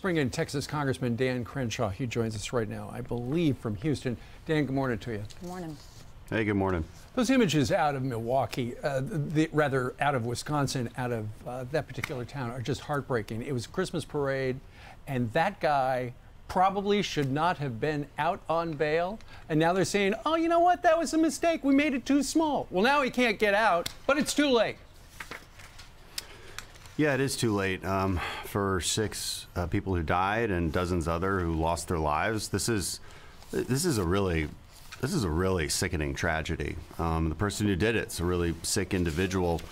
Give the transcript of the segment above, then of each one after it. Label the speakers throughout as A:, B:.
A: bring in Texas Congressman Dan Crenshaw. He joins us right now, I believe, from Houston. Dan, good morning to you.
B: Good morning.
C: Hey, good morning.
A: Those images out of Milwaukee, rather out of Wisconsin, out of that particular town, are just heartbreaking. It was a Christmas parade, and that guy probably should not have been out on bail. And now they're saying, oh, you know what? That was a mistake. We made it too small. Well, now he can't get out, but it's too late.
C: Yeah, it is too late for 6 people who died and dozens other who lost their lives. This is a really sickening tragedy. The person who did it's a really sick individual,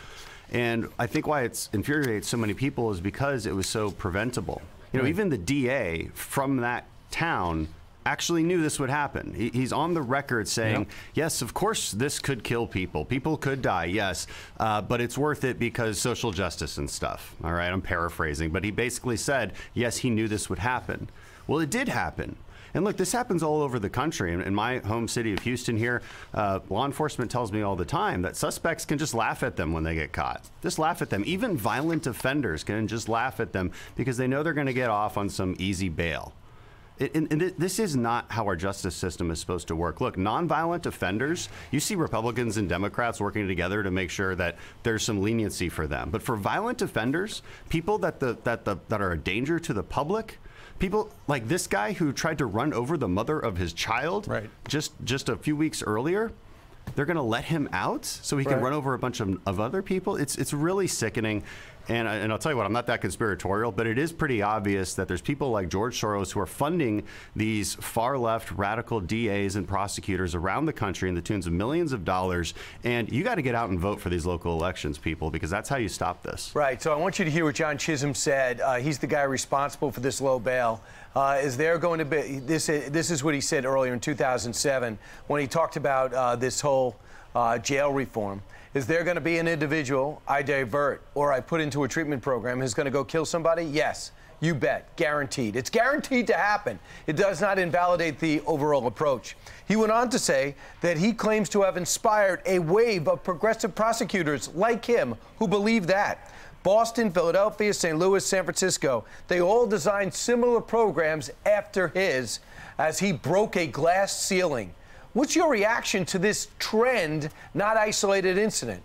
C: and I think why it infuriates so many people is because it was so preventable. You know, even the DA from that town actually knew this would happen. He's on the record saying, yes, of course this could kill people. People could die, yes, but it's worth it because social justice and stuff. All right, I'm paraphrasing, but he basically said, yes, he knew this would happen. Well, it did happen. And look, this happens all over the country. In my home city of Houston here, law enforcement tells me all the time that suspects can just laugh at them when they get caught. Just laugh at them. Even violent offenders can just laugh at them because they know they're going to get off on some easy bail. And this is not how our justice system is supposed to work. Look, nonviolent offenders, you see Republicans and Democrats working together to make sure that there's some leniency for them. But for violent offenders, people that are a danger to the public, people like this guy who tried to run over the mother of his child just a few weeks earlier, they're going to let him out so he can run over a bunch of other people. It's really sickening. And I'll tell you what, I'm not that conspiratorial, but it is pretty obvious that there's people like George Soros who are funding these far-left radical DAs and prosecutors around the country in the tunes of millions of dollars. And you got to get out and vote for these local elections, people, because that's how you stop this.
D: Right. So I want you to hear what John Chisholm said. He's the guy responsible for this low bail. Is there going to be this is what he said earlier in 2007 when he talked about this whole jail reform. Is there going to be an individual I divert or I put into a treatment program who's going to go kill somebody? Yes, you bet. Guaranteed. It's guaranteed to happen. It does not invalidate the overall approach. He went on to say that he claims to have inspired a wave of progressive prosecutors like him who believe that. Boston, Philadelphia, St. Louis, San Francisco, they all designed similar programs after his as he broke a glass ceiling. What's your reaction to this trend, not isolated incident?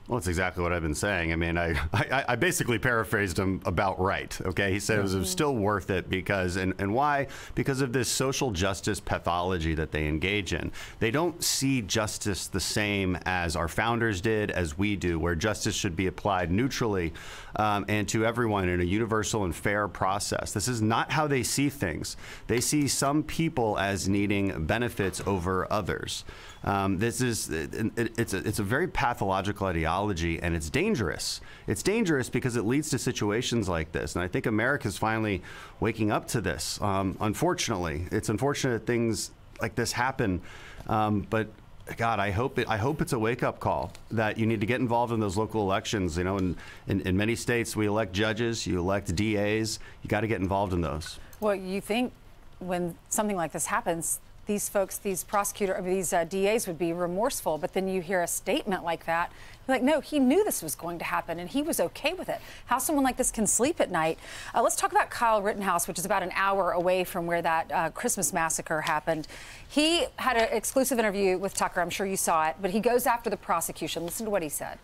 C: Well, that's exactly what I've been saying. I mean, I basically paraphrased him about right. Okay, he said it was still worth it because, and why? Because of this social justice pathology that they engage in. They don't see justice the same as our founders did, as we do, where justice should be applied neutrally and to everyone in a universal and fair process. This is not how they see things. They see some people as needing benefits over others. It's a very pathological ideology, and it's dangerous. It's dangerous because it leads to situations like this, and I think America's finally waking up to this. Unfortunately, it's unfortunate things like this happen, but God, I hope it's a wake-up call that you need to get involved in those local elections. You know, in many states we elect judges, you elect DAs. You got to get involved in those.
B: Well, you think when something like this happens, these folks, these prosecutors, these DAs would be remorseful, but then you hear a statement like that, you're like, no, he knew this was going to happen and he was okay with it. How someone like this can sleep at night. Let's talk about Kyle Rittenhouse, which is about an hour away from where that Christmas massacre happened. He had an exclusive interview with Tucker. I'm sure you saw it, but he goes after the prosecution. Listen to what he said.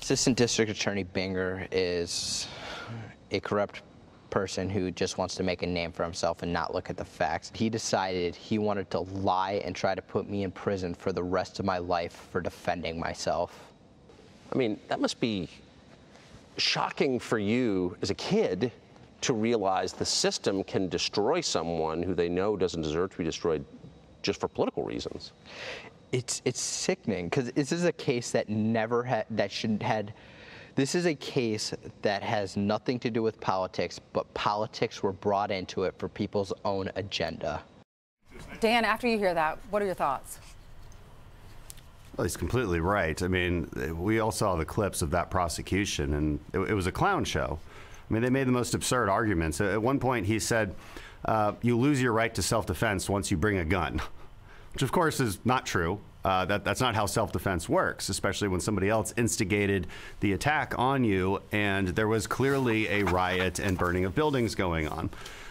E: Assistant District Attorney Binger is a corrupt person who just wants to make a name for himself and not look at the facts. He decided he wanted to lie and try to put me in prison for the rest of my life for defending myself.
F: I mean, that must be shocking for you as a kid to realize the system can destroy someone who they know doesn't deserve to be destroyed just for political reasons.
E: It's sickening because this is a case that This is a case that has nothing to do with politics, but politics were brought into it for people's own agenda.
B: Dan, after you hear that, what are your thoughts?
C: Well, he's completely right. I mean, we all saw the clips of that prosecution, and it was a clown show. I mean, they made the most absurd arguments. At one point, he said, you lose your right to self-defense once you bring a gun, which, of course, is not true. That's not how self-defense works, especially when somebody else instigated the attack on you, and there was clearly a riot and burning of buildings going on.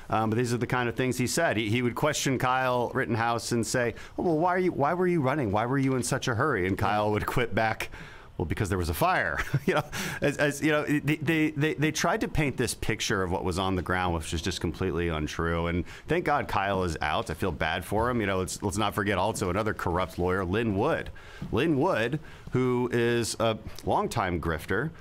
C: But these are the kind of things he said. He would question Kyle Rittenhouse and say, oh, well, why were you running? Why were you in such a hurry? And Kyle would quip back, well, because there was a fire. You know, as you know, they tried to paint this picture of what was on the ground, which is just completely untrue. And thank God Kyle is out. I feel bad for him. You know, let's not forget also another corrupt lawyer, Lynn Wood. Lynn Wood, who is a longtime grifter,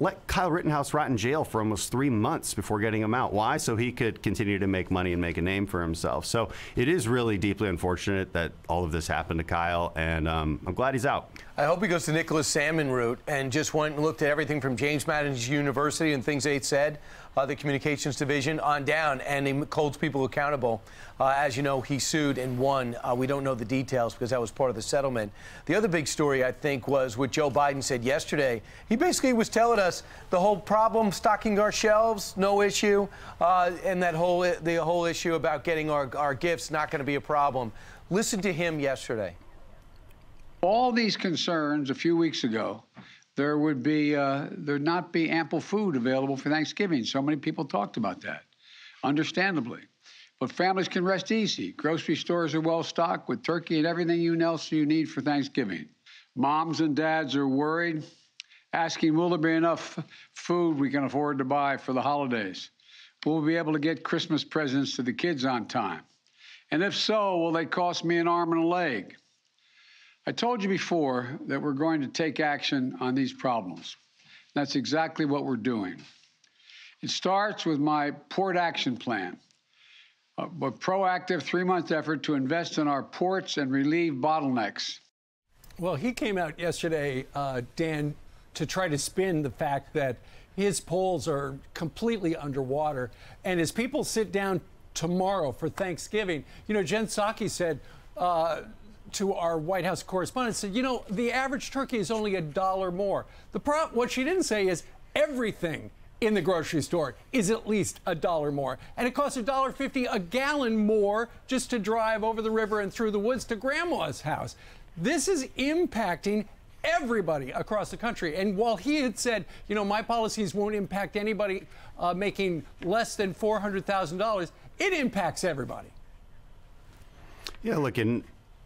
C: let Kyle Rittenhouse rot in jail for almost 3 months before getting him out. Why? So he could continue to make money and make a name for himself. So it is really deeply unfortunate that all of this happened to Kyle, and I'm glad he's out. I
D: hope he goes to Nicholas Salmon route and just went and looked at everything from James Madison University and things they said, the communications division on down, and he holds people accountable. As you know, he sued and won. We don't know the details because that was part of the settlement. The other big story, I think, was what Joe Biden said yesterday. He basically was telling us the whole problem, stocking our shelves, no issue, and the whole issue about getting our gifts not going to be a problem. Listen to him yesterday.
G: All these concerns a few weeks ago, there'd not be ample food available for Thanksgiving. So many people talked about that, understandably. But families can rest easy. Grocery stores are well stocked with turkey and everything else you need for Thanksgiving. Moms and dads are worried, asking, will there be enough food we can afford to buy for the holidays? Will we be able to get Christmas presents to the kids on time? And if so, will they cost me an arm and a leg? I told you before that we're going to take action on these problems. That's exactly what we're doing. It starts with my port action plan, a proactive 3-month effort to invest in our ports and relieve bottlenecks.
A: Well, he came out yesterday, Dan, to try to spin the fact that his polls are completely underwater. And as people sit down tomorrow for Thanksgiving, you know, Jen Psaki said, to our White House correspondent, said, you know, the average turkey is only $1 more. What she didn't say is everything in the grocery store is at least $1 more. And it costs $1.50 a gallon more just to drive over the river and through the woods to Grandma's house. This is impacting everybody across the country. And while he had said, you know, my policies won't impact anybody making less than $400,000, it impacts everybody.
C: Yeah, look,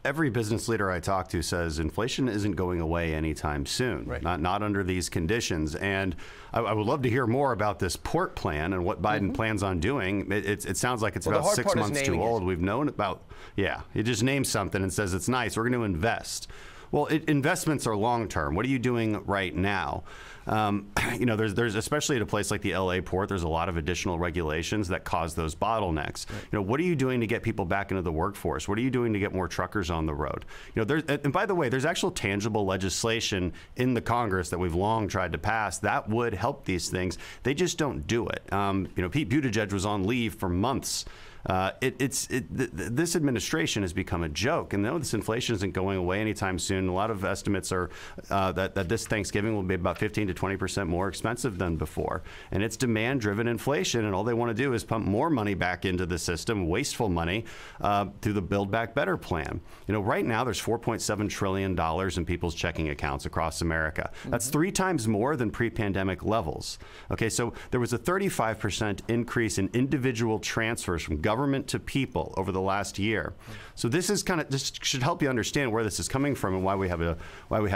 C: every business leader I talk to says inflation isn't going away anytime soon, right. not under these conditions. And I would love to hear more about this port plan and what Biden plans on doing. It sounds like it's about 6 months too old. We've known about, he just names something and says it's nice. We're going to invest. Well, investments are long term. What are you doing right now? You know, there's especially at a place like the LA port, there's a lot of additional regulations that cause those bottlenecks. Right. You know, what are you doing to get people back into the workforce? What are you doing to get more truckers on the road? You know, and by the way, there's actual tangible legislation in the Congress that we've long tried to pass that would help these things. They just don't do it. You know, Pete Buttigieg was on leave for months. This administration has become a joke, and no, this inflation isn't going away anytime soon. A lot of estimates are that this Thanksgiving will be about 15 to 20% more expensive than before, and it's demand-driven inflation, and all they want to do is pump more money back into the system, wasteful money, through the Build Back Better plan. You know, right now there's $4.7 trillion in people's checking accounts across America. That's 3 times more than pre-pandemic levels. Okay, so there was a 35% increase in individual transfers from government to people over the last year. So this should help you understand where this is coming from and why we have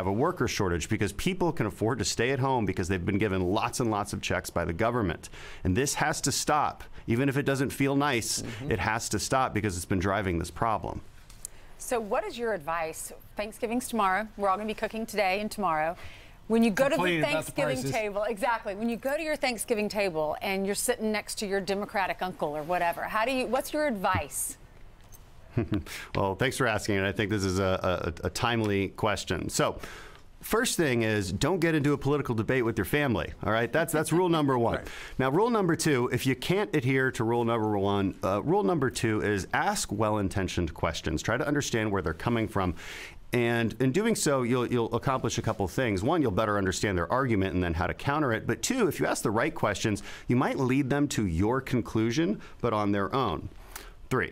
C: a worker shortage, because people can afford to stay at home because they've been given lots and lots of checks by the government. And this has to stop. Even if it doesn't feel nice, it has to stop because it's been driving this problem.
B: So what is your advice? Thanksgiving's tomorrow. We're all going to be cooking today and tomorrow. When you go to the Thanksgiving table, exactly. When you go to your Thanksgiving table and you're sitting next to your Democratic uncle or whatever, what's your advice?
C: Well, thanks for asking, and I think this is a timely question. So, first thing is, don't get into a political debate with your family. All right, that's rule number 1. Right. Now, rule number 2, if you can't adhere to rule number 1, rule number 2 is ask well-intentioned questions. Try to understand where they're coming from. And in doing so, you'll accomplish a couple things. 1, you'll better understand their argument and then how to counter it. But 2, if you ask the right questions, you might lead them to your conclusion, but on their own. 3,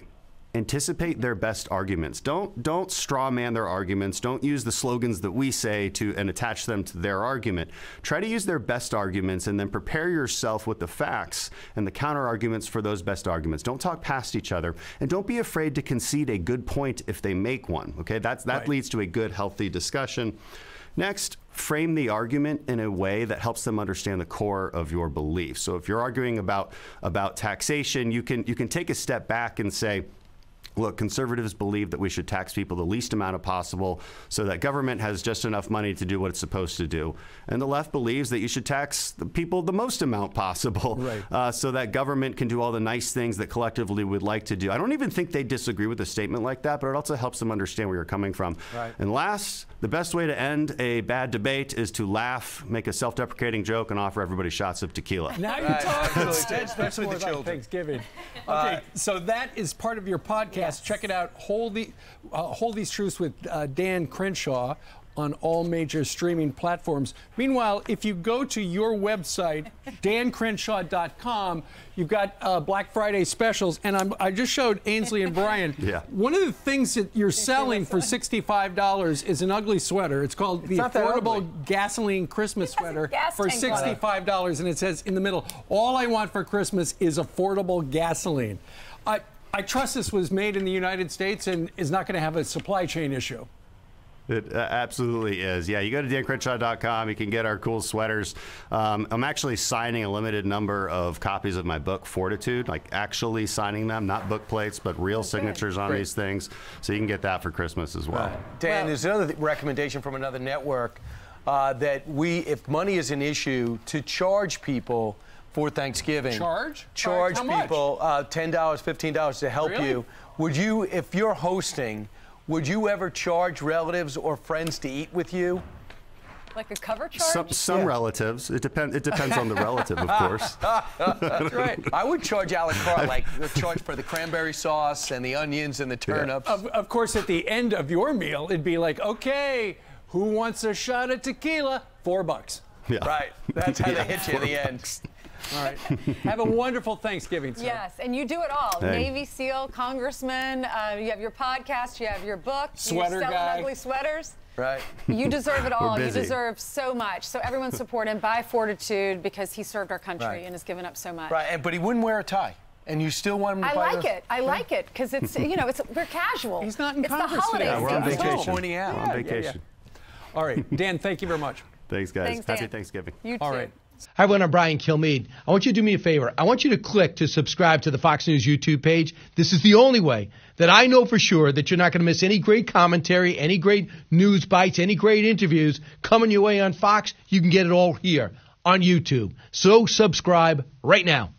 C: anticipate their best arguments. Don't straw man their arguments. Don't use the slogans that we say and attach them to their argument. Try to use their best arguments and then prepare yourself with the facts and the counter arguments for those best arguments. Don't talk past each other, and don't be afraid to concede a good point if they make one. Okay, that leads to a good, healthy discussion. Next, frame the argument in a way that helps them understand the core of your beliefs. So if you're arguing about taxation, you can take a step back and say, look, conservatives believe that we should tax people the least amount possible so that government has just enough money to do what it's supposed to do. And the left believes that you should tax the people the most amount possible, so that government can do all the nice things that collectively we'd like to do. I don't even think they disagree with a statement like that, but it also helps them understand where you're coming from. And last, the best way to end a bad debate is to laugh, make a self-deprecating joke, and offer everybody shots of tequila.
A: Now you're talking, especially the children. Thanksgiving. Okay, so that is part of your podcast. Check it out. Hold These Truths with Dan Crenshaw on all major streaming platforms. Meanwhile, if you go to your website, dancrenshaw.com, you've got Black Friday specials. And I just showed Ainsley and Brian. One of the things that you're selling for $65 is an ugly sweater. It's called the Affordable Gasoline Christmas Sweater for $65. And it says in the middle, all I want for Christmas is affordable gasoline. I trust this was made in the United States and is not going to have a supply chain issue.
C: It absolutely is. Yeah, you go to dancrenshaw.com. You can get our cool sweaters. I'm actually signing a limited number of copies of my book, Fortitude, like actually signing them, not book plates, but real signatures on these things. So you can get that for Christmas as well.
D: Dan, there's another recommendation from another network that if money is an issue, to charge people for Thanksgiving.
A: Charge
D: people $10, $15 to help you. Would you, if you're hosting, would you ever charge relatives or friends to eat with you?
B: Like a cover charge?
C: Some relatives. It depends on the relative, of course.
D: That's right. I would charge a la carte, like charge for the cranberry sauce and the onions and the turnips.
A: Of course, at the end of your meal, it'd be like, okay, who wants a shot of tequila? $4.
D: Right. That's how they hit you at the end.
A: All right. Have a wonderful Thanksgiving, sir.
B: Yes, and you do it all. Navy SEAL, congressman, you have your podcast, you have your book,
A: sweater
B: you're selling
A: guy.
B: ugly sweaters.
D: Right.
B: You deserve it all. You deserve so much. So everyone support him. Buy Fortitude because he served our country and has given up so much.
D: Right, but he wouldn't wear a tie. And you still want him to buy
B: I like it because it's, we're casual.
A: He's not in
B: It's
A: Congress
B: the holidays.
C: today. We're on vacation.
D: Pointing out.
C: We're on vacation.
A: All right. Dan, thank you very much.
C: Thanks, guys.
B: Thanks, Dan.
C: Happy Thanksgiving.
B: You too.
A: All right.
H: Hi, everyone. I'm Brian Kilmeade. I want you to do me a favor. I want you to click to subscribe to the Fox News YouTube page. This is the only way that I know for sure that you're not going to miss any great commentary, any great news bites, any great interviews coming your way on Fox. You can get it all here on YouTube. So subscribe right now.